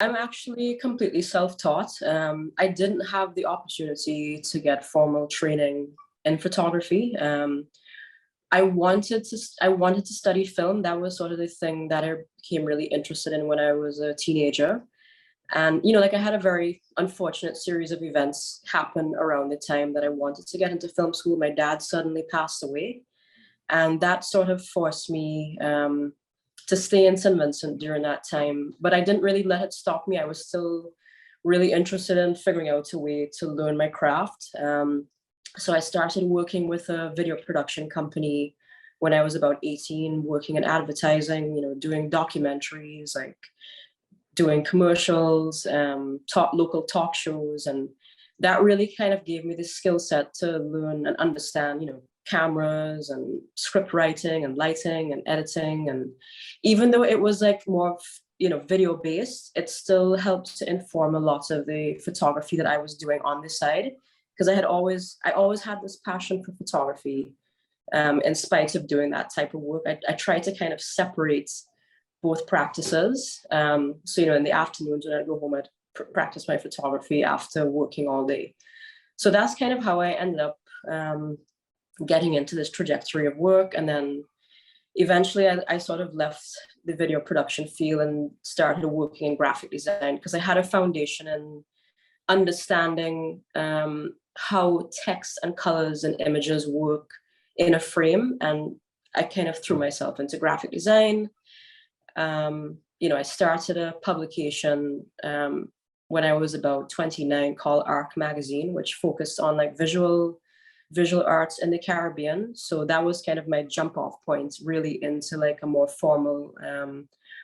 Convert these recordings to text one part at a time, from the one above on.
I'm actually completely self-taught. I didn't have the opportunity to get formal training in photography. I wanted to study film. That was sort of the thing that I became really interested in when I was a teenager. And like I had a very unfortunate series of events happen around the time that I wanted to get into film school. My dad suddenly passed away, and that sort of forced me to stay in St. Vincent during that time. But I didn't really let it stop me. I was still really interested in figuring out a way to learn my craft. So I started working with a video production company when I was about 18, working in advertising, doing documentaries, like doing commercials, top local talk shows. And that really kind of gave me the skill set to learn and understand, cameras and script writing and lighting and editing. And even though it was like more video based, it still helped to inform a lot of the photography that I was doing on the side, because I always had this passion for photography. In spite of doing that type of work, I tried to kind of separate both practices. So in the afternoons when I go home, I'd practice my photography after working all day. So that's kind of how I ended up getting into this trajectory of work. And then eventually I sort of left the video production field and started working in graphic design, because I had a foundation in understanding how text and colors and images work in a frame. And I kind of threw myself into graphic design. I started a publication when I was about 29 called Arc Magazine, which focused on like visual arts in the Caribbean. So that was kind of my jump off point really into like a more formal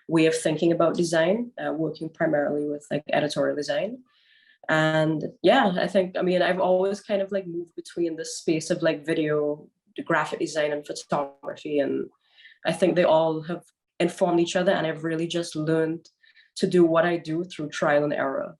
way of thinking about design, working primarily with like editorial design. And yeah, I've always kind of like moved between the space of like video, graphic design and photography. And I think they all have informed each other. And I've really just learned to do what I do through trial and error.